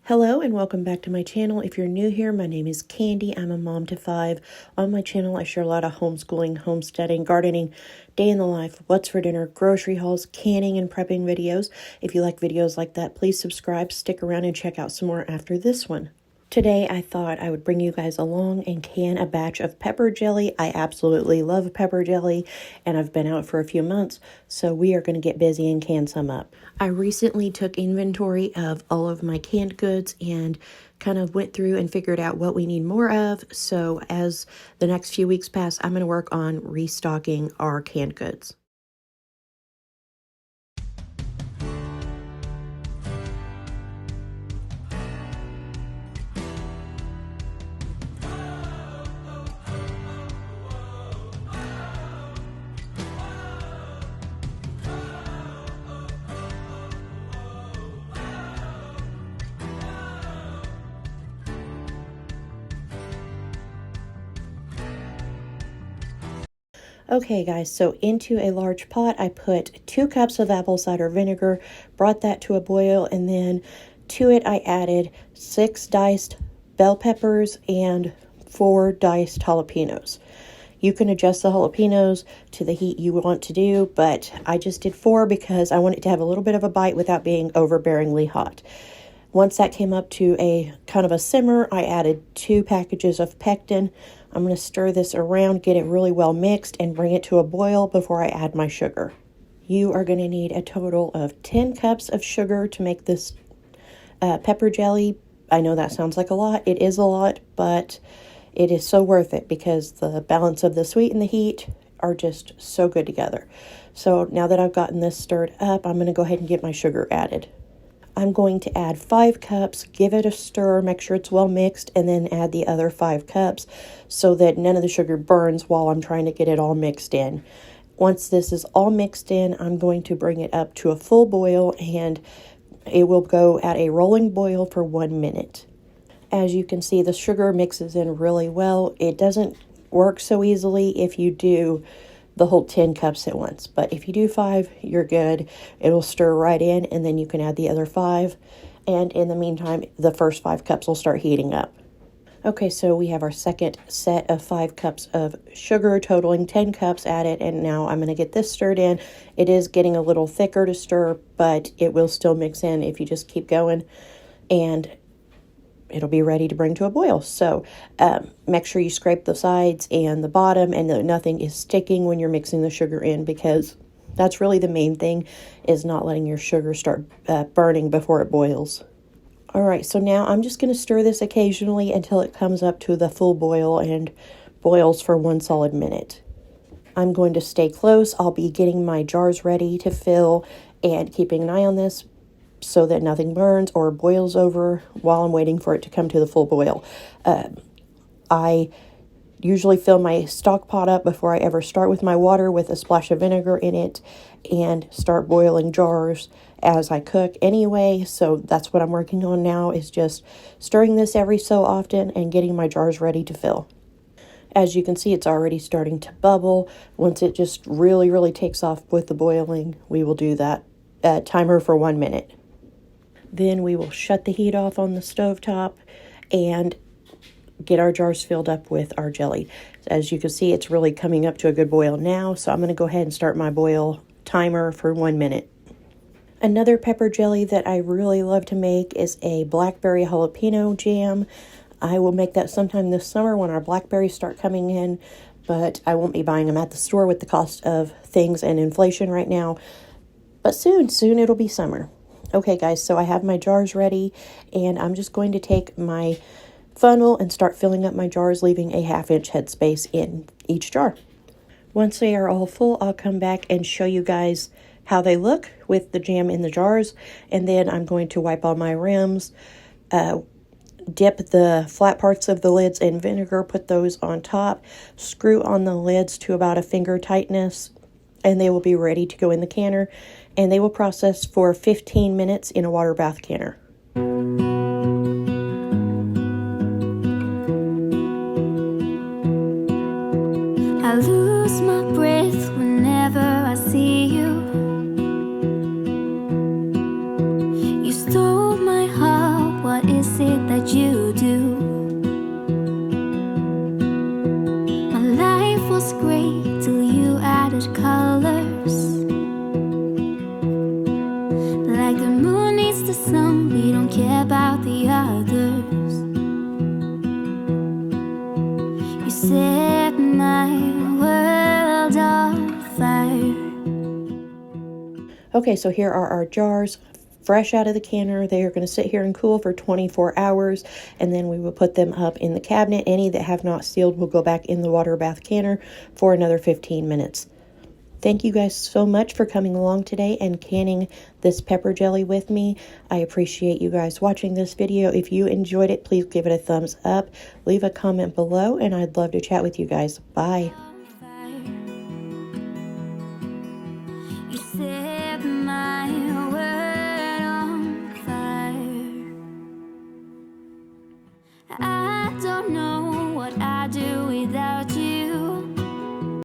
Hello and welcome back to my channel. If you're new here, my name is Candy. I'm a mom to 5. On my channel, I share a lot of homeschooling, homesteading, gardening, day in the life, what's for dinner, grocery hauls, canning, and prepping videos. If you like videos like that, please subscribe, stick around, and check out some more after this one. Today, I thought I would bring you guys along and can a batch of pepper jelly. I absolutely love pepper jelly, and I've been out for a few months, so we are going to get busy and can some up. I recently took inventory of all of my canned goods and kind of went through and figured out what we need more of. So as the next few weeks pass, I'm going to work on restocking our canned goods. Okay guys, so into a large pot, I put 2 cups of apple cider vinegar, brought that to a boil, and then to it I added 6 diced bell peppers and 4 diced jalapeños. You can adjust the jalapeños to the heat you want to do, but I just did 4 because I want it to have a little bit of a bite without being overbearingly hot. Once that came up to a kind of a simmer, I added 2 packages of Pectin. I'm going to stir this around, get it really well mixed, and bring it to a boil before I add my sugar. You are going to need a total of 10 cups of sugar to make this pepper jelly. I know that sounds like a lot. It is a lot, but it is so worth it because the balance of the sweet and the heat are just so good together. So now that I've gotten this stirred up, I'm going to go ahead and get my sugar added. I'm going to add 5 cups, give it a stir, make sure it's well mixed, and then add the other 5 cups so that none of the sugar burns while I'm trying to get it all mixed in. Once this is all mixed in, I'm going to bring it up to a full boil, and it will go at a rolling boil for 1 minute. As you can see, the sugar mixes in really well. It doesn't work so easily if you do the whole 10 cups at once, but if you do 5, you're good. It'll stir right in, and then you can add the other 5, and in the meantime the first 5 cups will start heating up. Okay, so we have our second set of 5 cups of sugar totaling 10 cups added, and now I'm going to get this stirred in. It is getting a little thicker to stir, but it will still mix in if you just keep going, and it'll be ready to bring to a boil. So make sure you scrape the sides and the bottom and that nothing is sticking when you're mixing the sugar in, because that's really the main thing, is not letting your sugar start burning before it boils. All right, so now I'm just going to stir this occasionally until it comes up to the full boil and boils for 1 solid minute. I'm going to stay close. I'll be getting my jars ready to fill and keeping an eye on this so that nothing burns or boils over while I'm waiting for it to come to the full boil. I usually fill my stock pot up before I ever start with my water with a splash of vinegar in it and start boiling jars as I cook anyway. So that's what I'm working on now, is just stirring this every so often and getting my jars ready to fill. As you can see, it's already starting to bubble. Once it just really takes off with the boiling, we will do that timer for 1 minute. Then we will shut the heat off on the stovetop and get our jars filled up with our jelly. As you can see, it's really coming up to a good boil now, so I'm going to go ahead and start my boil timer for 1 minute. Another pepper jelly that I really love to make is a blackberry jalapeno jam. I will make that sometime this summer when our blackberries start coming in, but I won't be buying them at the store with the cost of things and inflation right now. But soon it'll be summer. Okay guys, so I have my jars ready, and I'm just going to take my funnel and start filling up my jars, leaving a 1/2 inch headspace in each jar. Once they are all full, I'll come back and show you guys how they look with the jam in the jars, and then I'm going to wipe all my rims, dip the flat parts of the lids in vinegar, put those on top, screw on the lids to about a finger tightness, and they will be ready to go in the canner, and they will process for 15 minutes in a water bath canner. I lose my breath whenever I see you. You stole my heart, what is Okay, so here are our jars, fresh out of the canner. They are going to sit here and cool for 24 hours, and then we will put them up in the cabinet. Any that have not sealed will go back in the water bath canner for another 15 minutes. Thank you guys so much for coming along today and canning this pepper jelly with me. I appreciate you guys watching this video. If you enjoyed it, please give it a thumbs up. Leave a comment below, and I'd love to chat with you guys. Bye. You set my world on fire. I don't know